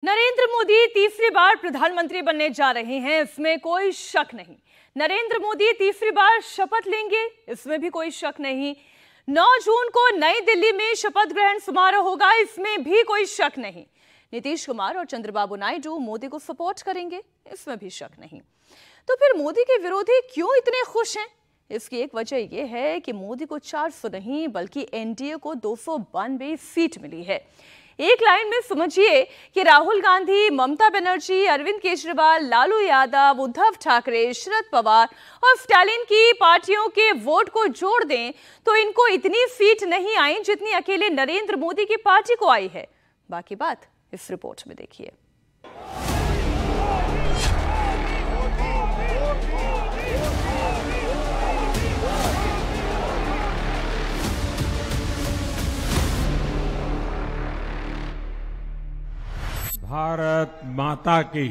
नरेंद्र मोदी तीसरी बार प्रधानमंत्री बनने जा रहे हैं, इसमें कोई शक नहीं। नरेंद्र मोदी तीसरी बार शपथ लेंगे, इसमें भी कोई शक नहीं। 9 जून को नई दिल्ली में शपथ ग्रहण समारोह होगा, इसमें भी कोई शक नहीं। नीतीश कुमार और चंद्रबाबू नायडू मोदी को सपोर्ट करेंगे, इसमें भी शक नहीं। तो फिर मोदी के विरोधी क्यों इतने खुश हैं? इसकी एक वजह यह है कि मोदी को 400 नहीं बल्कि एनडीए को 292 सीट मिली है। एक लाइन में समझिए कि राहुल गांधी, ममता बनर्जी, अरविंद केजरीवाल, लालू यादव, उद्धव ठाकरे, शरद पवार और स्टालिन की पार्टियों के वोट को जोड़ दें तो इनको इतनी सीट नहीं आई जितनी अकेले नरेंद्र मोदी की पार्टी को आई है। बाकी बात इस रिपोर्ट में देखिए। भारत माता की,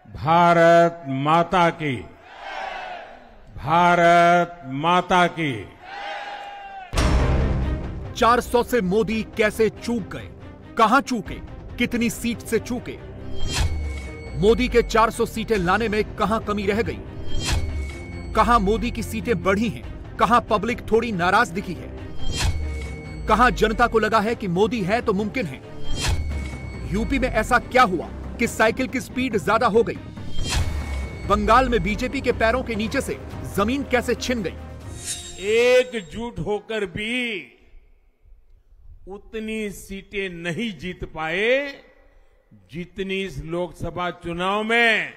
भारत माता की, भारत माता की। 400 से मोदी कैसे चूक गए? कहां चूके? कितनी सीट से चूके? मोदी के 400 सीटें लाने में कहां कमी रह गई? कहां मोदी की सीटें बढ़ी हैं? कहां पब्लिक थोड़ी नाराज दिखी है? कहां जनता को लगा है कि मोदी है तो मुमकिन है? यूपी में ऐसा क्या हुआ कि साइकिल की स्पीड ज्यादा हो गई? बंगाल में बीजेपी के पैरों के नीचे से जमीन कैसे छिन गई? एकजुट होकर भी उतनी सीटें नहीं जीत पाए जितनी इस लोकसभा चुनाव में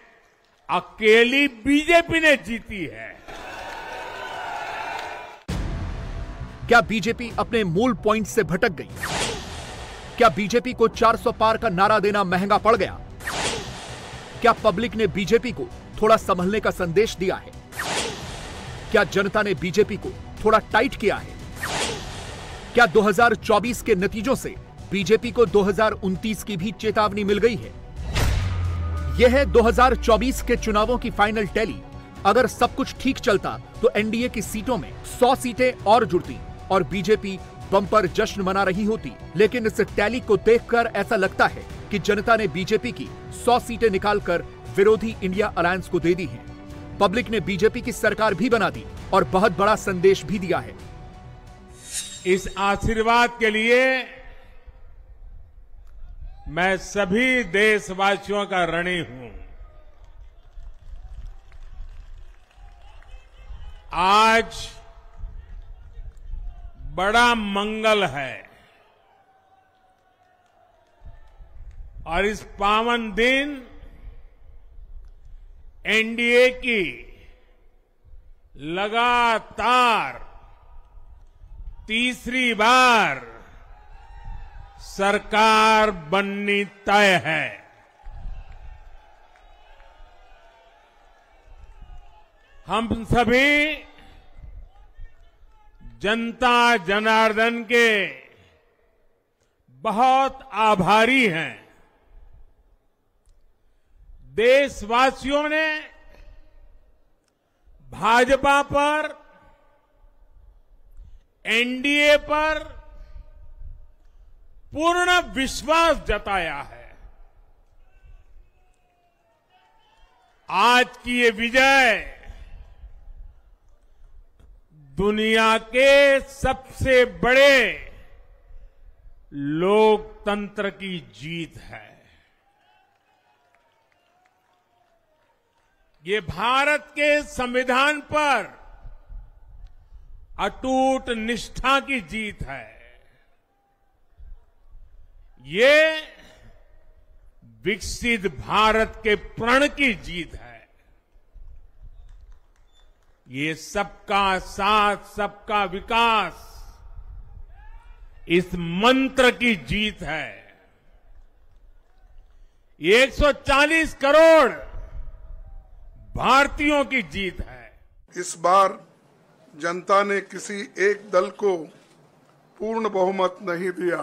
अकेली बीजेपी ने जीती है। क्या बीजेपी अपने मूल पॉइंट से भटक गई? क्या बीजेपी को 400 पार का नारा देना महंगा पड़ गया? क्या पब्लिक ने बीजेपी को थोड़ा संभलने का संदेश दिया है? क्या जनता ने बीजेपी को थोड़ा टाइट किया है? क्या 2024 के नतीजों से बीजेपी को 2029 की भी चेतावनी मिल गई है? यह है 2024 के चुनावों की फाइनल टैली। अगर सब कुछ ठीक चलता तो एनडीए की सीटों में 100 सीटें और जुड़ती और बीजेपी बम्पर जश्न मना रही होती। लेकिन इस टैली को देखकर ऐसा लगता है कि जनता ने बीजेपी की 100 सीटें निकालकर विरोधी इंडिया अलायंस को दे दी हैं। पब्लिक ने बीजेपी की सरकार भी बना दी और बहुत बड़ा संदेश भी दिया है। इस आशीर्वाद के लिए मैं सभी देशवासियों का ऋणी हूं। आज बड़ा मंगल है और इस पावन दिन एनडीए की लगातार तीसरी बार सरकार बननी तय है। हम सभी जनता जनार्दन के बहुत आभारी हैं। देशवासियों ने भाजपा पर, एनडीए पर पूर्ण विश्वास जताया है। आज की ये विजय दुनिया के सबसे बड़े लोकतंत्र की जीत है। ये भारत के संविधान पर अटूट निष्ठा की जीत है। ये विकसित भारत के प्रण की जीत है। ये सबका साथ, सबका विकास इस मंत्र की जीत है। ये 140 करोड़ भारतीयों की जीत है। इस बार जनता ने किसी एक दल को पूर्ण बहुमत नहीं दिया।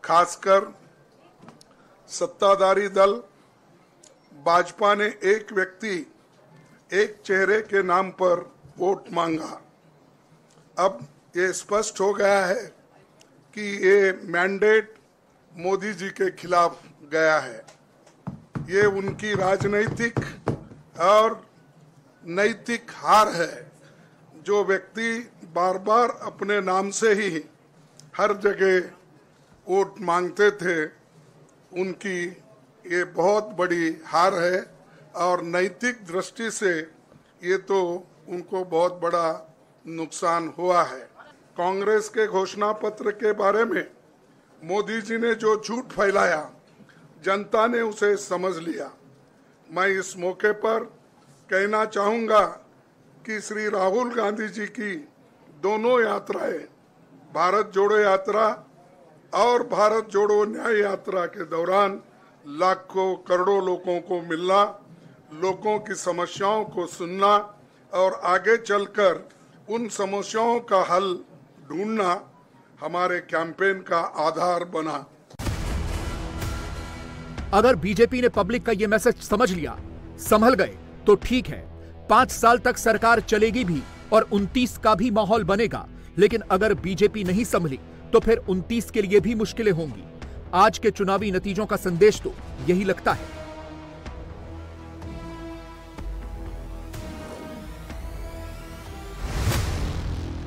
खासकर सत्ताधारी दल भाजपा ने एक व्यक्ति, एक चेहरे के नाम पर वोट मांगा। अब ये स्पष्ट हो गया है कि ये मैंडेट मोदी जी के खिलाफ गया है। ये उनकी राजनीतिक और नैतिक हार है। जो व्यक्ति बार बार अपने नाम से ही हर जगह वोट मांगते थे, उनकी ये बहुत बड़ी हार है और नैतिक दृष्टि से ये तो उनको बहुत बड़ा नुकसान हुआ है। कांग्रेस के घोषणा पत्र के बारे में मोदी जी ने जो झूठ फैलाया, जनता ने उसे समझ लिया। मैं इस मौके पर कहना चाहूंगा कि श्री राहुल गांधी जी की दोनों यात्राएं, भारत जोड़ो यात्रा और भारत जोड़ो न्याय यात्रा के दौरान लाखों करोड़ों लोगों को मिलना, लोगों की समस्याओं को सुनना और आगे चलकर उन समस्याओं का हल ढूंढना हमारे कैंपेन का आधार बना। अगर बीजेपी ने पब्लिक का यह मैसेज समझ लिया, संभल गए तो ठीक है, 5 साल तक सरकार चलेगी भी और 29 का भी माहौल बनेगा। लेकिन अगर बीजेपी नहीं संभली तो फिर 29 के लिए भी मुश्किलें होंगी। आज के चुनावी नतीजों का संदेश तो यही लगता है।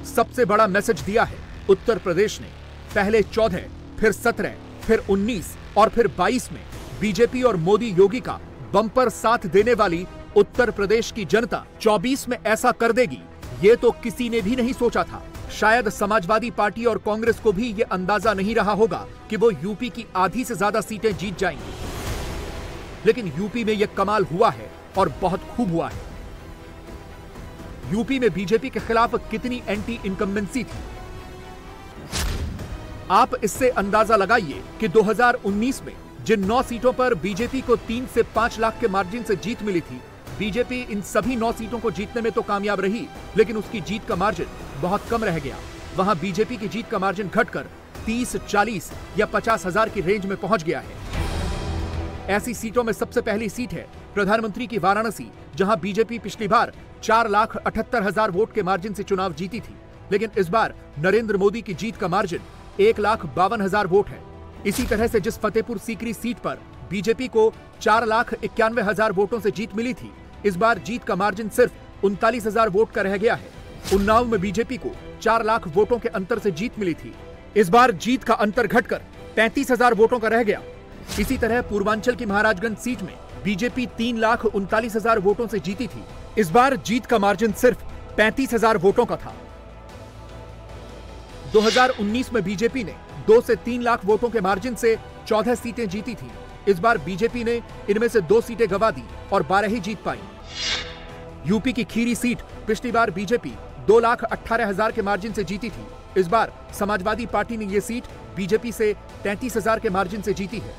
सबसे बड़ा मैसेज दिया है उत्तर प्रदेश ने। पहले 14, फिर 17, फिर 19 और फिर 22 में बीजेपी और मोदी योगी का बम्पर साथ देने वाली उत्तर प्रदेश की जनता 24 में ऐसा कर देगी, ये तो किसी ने भी नहीं सोचा था। शायद समाजवादी पार्टी और कांग्रेस को भी ये अंदाजा नहीं रहा होगा कि वो यूपी की आधी से ज्यादा सीटें जीत जाएंगी। लेकिन यूपी में यह कमाल हुआ है और बहुत खूब हुआ है। यूपी में बीजेपी के खिलाफ कितनी एंटी इनकम्बेंसी थी, आप इससे अंदाजा लगाइए कि 2019 में जिन 9 सीटों पर बीजेपी को 3 से 5 लाख के मार्जिन से जीत मिली थी, बीजेपी इन सभी 9 सीटों को जीतने में तो कामयाब रही, लेकिन उसकी जीत का मार्जिन बहुत कम रह गया। वहां बीजेपी की जीत का मार्जिन घटकर 30, 40 या 50 हजार की रेंज में पहुंच गया है। ऐसी सीटों में सबसे पहली सीट है प्रधानमंत्री की वाराणसी, जहां बीजेपी पिछली बार 4,78,000 वोट के मार्जिन से चुनाव जीती थी, लेकिन इस बार नरेंद्र मोदी की जीत का मार्जिन 1,52,000 वोट है। इसी तरह से जिस फतेहपुर सीकरी सीट पर बीजेपी को 4,91,000 वोटों से जीत मिली थी, इस बार जीत का मार्जिन सिर्फ 39,000 वोट का रह गया है। उन्नाव में बीजेपी को 4 लाख वोटों के अंतर से जीत मिली थी, इस बार जीत का अंतर घटकर 35,000 वोटों का रह गया। इसी तरह पूर्वांचल की महाराजगंज सीट में बीजेपी 3,39,000 वोटों से जीती थी, इस बार जीत का मार्जिन सिर्फ 35,000 वोटों का था। 2019 में बीजेपी ने 2 से 3 लाख वोटों के मार्जिन से 14 सीटें जीती थी, इस बार बीजेपी ने इनमें से 2 सीटें गंवा दी और 12 ही जीत पाई। यूपी की खीरी सीट पिछली बार बीजेपी 2,18,000 के मार्जिन से जीती थी, इस बार समाजवादी पार्टी ने यह सीट बीजेपी से 33,000 के मार्जिन से जीती है।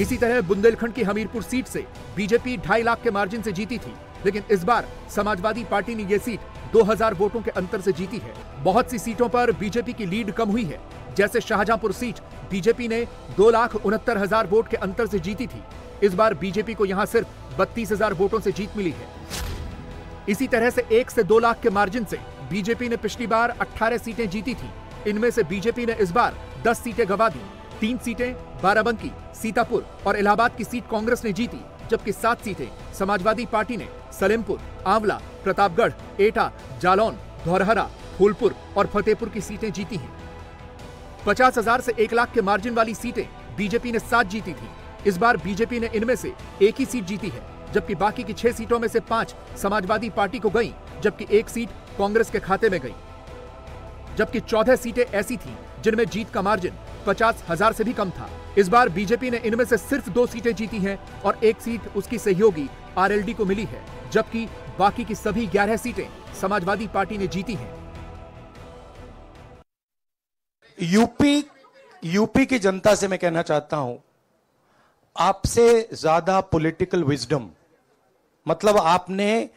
इसी तरह बुंदेलखंड की हमीरपुर सीट से बीजेपी 2.5 लाख के मार्जिन से जीती थी, लेकिन इस बार समाजवादी पार्टी ने यह सीट 2,000 वोटों के अंतर से जीती है। बहुत सी सीटों पर बीजेपी की लीड कम हुई है, जैसे शाहजहांपुर सीट बीजेपी ने 2,69,000 वोट के अंतर से जीती थी, इस बार बीजेपी को यहां सिर्फ 32,000 वोटों से जीत मिली है। इसी तरह से 1 से 2 लाख के मार्जिन से बीजेपी ने पिछली बार 18 सीटें जीती थी, इनमें से बीजेपी ने इस बार 10 सीटें गंवा दी। 3 सीटें बाराबंकी, सीतापुर और इलाहाबाद की सीट कांग्रेस ने जीती, जबकि 7 सीटें समाजवादी पार्टी ने सलेमपुर, आंवला, प्रतापगढ़, एटा, जालौन, धौरहरा, फूलपुर और फतेहपुर की सीटें जीती हैं। 50,000 से 1 लाख के मार्जिन वाली सीटें बीजेपी ने 7 जीती थी, इस बार बीजेपी ने इनमें से 1 ही सीट जीती है, जबकि बाकी की 6 सीटों में से 5 समाजवादी पार्टी को गई, जबकि 1 सीट कांग्रेस के खाते में गई। जबकि 14 सीटें ऐसी थीं जिनमें जीत का मार्जिन 50,000 से भी कम था। इस बार बीजेपी ने इनमें से सिर्फ 2 सीटें जीती हैं और 1 सीट उसकी सहयोगी आरएलडी को मिली है, जबकि बाकी की सभी 11 सीटें समाजवादी पार्टी ने जीती हैं। यूपी की जनता से मैं कहना चाहता हूं, आपसे ज्यादा पॉलिटिकल विजडम, मतलब आपने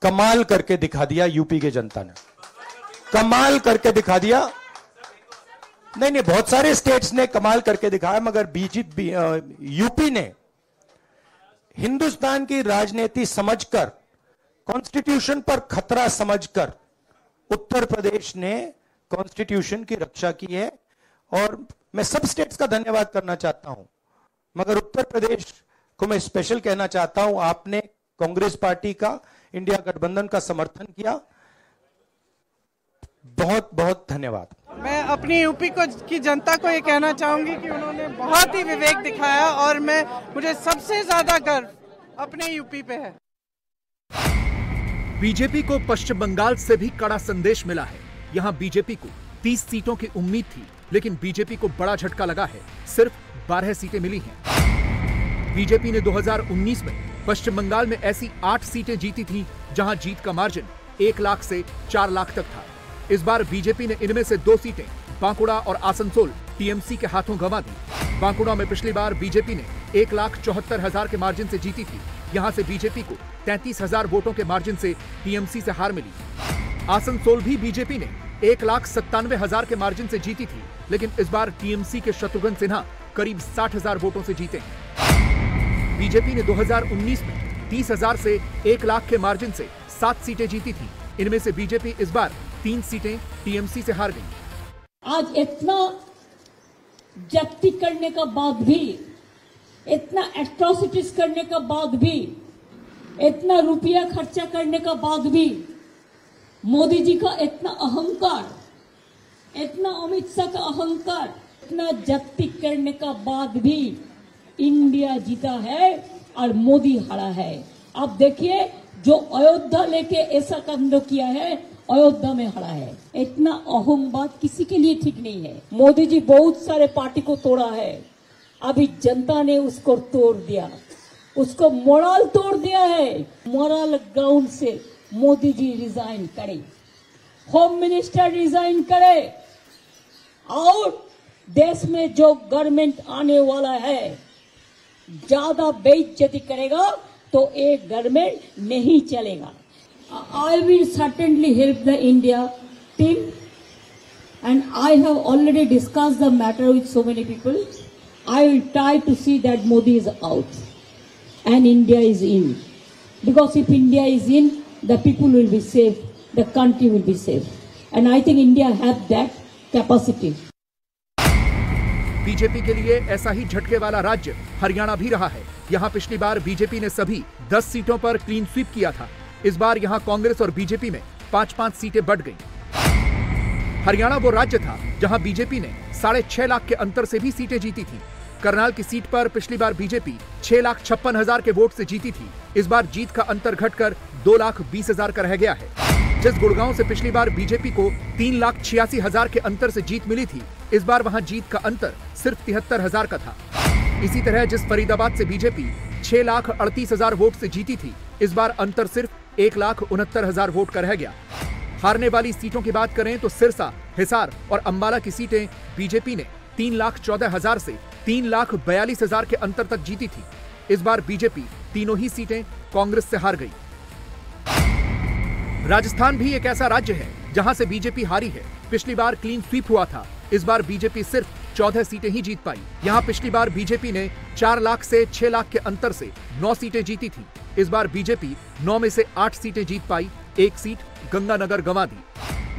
कमाल करके दिखा दिया। यूपी की जनता ने कमाल करके दिखा दिया। नहीं, बहुत सारे स्टेट्स ने कमाल करके दिखाया, मगर बीजेपी यूपी ने हिंदुस्तान की राजनीति समझकर, कॉन्स्टिट्यूशन पर खतरा समझकर उत्तर प्रदेश ने कॉन्स्टिट्यूशन की रक्षा की है और मैं सब स्टेट्स का धन्यवाद करना चाहता हूं, मगर उत्तर प्रदेश को मैं स्पेशल कहना चाहता हूं। आपने कांग्रेस पार्टी का, इंडिया गठबंधन का समर्थन किया, बहुत बहुत धन्यवाद। मैं अपनी यूपी की जनता को ये कहना चाहूंगी कि उन्होंने बहुत ही विवेक दिखाया और मुझे सबसे ज्यादा गर्व अपने यूपी पे है। बीजेपी को पश्चिम बंगाल से भी कड़ा संदेश मिला है। यहां बीजेपी को 30 सीटों की उम्मीद थी, लेकिन बीजेपी को बड़ा झटका लगा है, सिर्फ 12 सीटें मिली हैं। बीजेपी ने 2019 में पश्चिम बंगाल में ऐसी 8 सीटें जीती थीं, जहां जीत का मार्जिन 1 लाख से 4 लाख तक था। इस बार बीजेपी ने इनमें से 2 सीटें बांकुड़ा और आसनसोल टीएमसी के हाथों गंवा दी। बांकुड़ा में पिछली बार बीजेपी ने 1,74,000 के मार्जिन से जीती थी। यहां से बीजेपी को 33,000 वोटों के मार्जिन से टीएमसी से हार मिली। आसनसोल भी बीजेपी ने 1,97,000 के मार्जिन से जीती थी, लेकिन इस बार टीएमसी के शत्रुघ्न सिन्हा करीब 60,000 वोटों से जीते हैं। बीजेपी ने 2019 में 30,000 से 1 लाख के मार्जिन से 7 सीटें जीती थी। इनमें से बीजेपी इस बार 3 सीटें टीएमसी से हार गई। आज इतना जब्ती करने का बाद भी, इतना एट्रोसिटीज करने का बाद भी, इतना रुपया खर्चा करने का बाद भी, मोदी जी का इतना अहंकार, इतना अमित शाह का अहंकार, इतना जब्ती करने का बाद भी इंडिया जीता है और मोदी हारा है। आप देखिए, जो अयोध्या लेके ऐसा कांड किया है, अयोध्या में हारा है। इतना अहंकार किसी के लिए ठीक नहीं है। मोदी जी बहुत सारे पार्टी को तोड़ा है, अभी जनता ने उसको तोड़ दिया, उसको मोरल तोड़ दिया है। मोरल ग्राउंड से मोदी जी रिजाइन करे, होम मिनिस्टर रिजाइन करे, और देश में जो गवर्नमेंट आने वाला है ज्यादा बेइज्जती करेगा तो एक गवर्नमेंट नहीं चलेगा। I will certainly help the India team, and I have already discussed the matter with so many people. I will try to see that Modi is out and India is in, because if India is in, the people will be safe, the country will be safe, and I think India has that capacity. BJP के लिए ऐसा ही झटके वाला राज्य हरियाणा भी रहा है। यहाँ पिछली बार बीजेपी ने सभी 10 सीटों पर क्लीन स्वीप किया था। इस बार यहाँ कांग्रेस और बीजेपी में 5-5 सीटें बढ़ गईं। हरियाणा वो राज्य था जहाँ बीजेपी ने 6.5 लाख के अंतर से भी सीटें जीती थी। करनाल की सीट पर पिछली बार बीजेपी 6,56,000 के वोट से जीती थी। इस बार जीत का अंतर घटकर 2,20,000 का रह गया है। जिस गुड़गांव से पिछली बार बीजेपी को 3,86,000 के अंतर से जीत मिली थी, इस बार वहां जीत का अंतर सिर्फ 73,000 का था। इसी तरह जिस फरीदाबाद से बीजेपी 6,38,000 वोट से जीती थी, इस बार अंतर सिर्फ 1,69,000 वोट का रह गया। हारने वाली सीटों की बात करें तो सिरसा, हिसार और अंबाला की सीटें बीजेपी ने 3,14,000 से 3,42,000 के अंतर तक जीती थी। इस बार बीजेपी तीनों ही सीटें कांग्रेस से हार गई। राजस्थान भी एक ऐसा राज्य है जहां से बीजेपी हारी है। पिछली बार क्लीन स्वीप हुआ था, इस बार बीजेपी सिर्फ 14 सीटें ही जीत पाई। यहां पिछली बार बीजेपी ने 4 लाख से 6 लाख के अंतर से 9 सीटें जीती थी। इस बार बीजेपी 9 में से 8 सीटें जीत पाई, 1 सीट गंगानगर गंवा दी।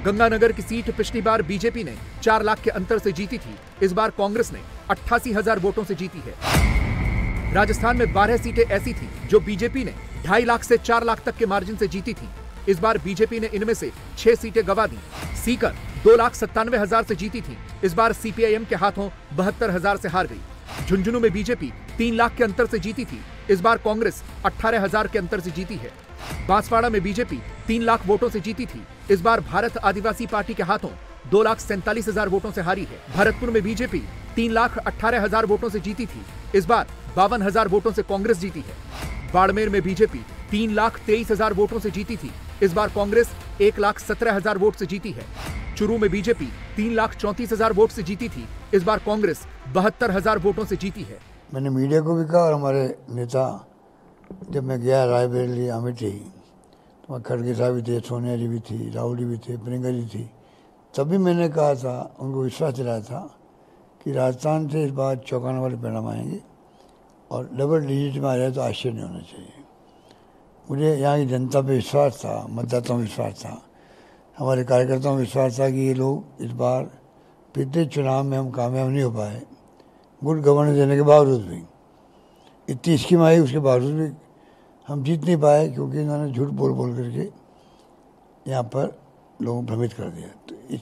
गंगानगर की सीट पिछली बार बीजेपी ने 4 लाख के अंतर से जीती थी, इस बार कांग्रेस ने 88,000 वोटों से जीती है। राजस्थान में 12 सीटें ऐसी थी जो बीजेपी ने 2.5 लाख से 4 लाख तक के मार्जिन से जीती थी। इस बार बीजेपी ने इनमें से 6 सीटें गंवा दी। सीकर 2,97,000 से जीती थी, इस बार सीपीआईएम के हाथों 72,000 से हार गई। झुंझुनू में बीजेपी 3 लाख के अंतर से जीती थी, इस बार कांग्रेस 18,000 के अंतर से जीती है। बांसवाड़ा में बीजेपी 3 लाख वोटों से जीती थी, इस बार भारत आदिवासी पार्टी के हाथों 2,47,000 वोटों से हारी है। भरतपुर में बीजेपी 3,18,000 वोटों से जीती थी, इस बार 52,000 वोटों से कांग्रेस जीती है। बाड़मेर में बीजेपी 3,23,000 वोटों से जीती थी, इस बार कांग्रेस 1,17,000 वोट से जीती है। चुरू में बीजेपी 3,34,000 वोट से जीती थी, इस बार कांग्रेस 72,000 वोटों से जीती है। मैंने मीडिया को भी कहा और हमारे नेता, जब मैं गया रायबरेली अमेठी, तो खड़गे साहब भी थे, सोनिया जी भी थी, राहुल जी भी थे, प्रियंका जी थी, तभी मैंने कहा था, उनको विश्वास दिलाया था कि राजस्थान से इस बार चौंकाने वाले परिणाम आएंगे और डबल डिजिट में आ जाए तो आश्चर्य नहीं होना चाहिए। मुझे यहाँ की जनता पे विश्वास था, मतदाताओं में विश्वास था, हमारे कार्यकर्ताओं में विश्वास था कि ये लोग इस बार पिछले चुनाव में हम कामयाब नहीं हो पाए, गुड गवर्नेंस देने के बावजूद भी। इतनी स्कीम आई, उसके बावजूद भी हम जीत नहीं पाए, क्योंकि इन्होंने झूठ बोल बोल करके यहाँ पर लोगों को भ्रमित कर दिया। तो इस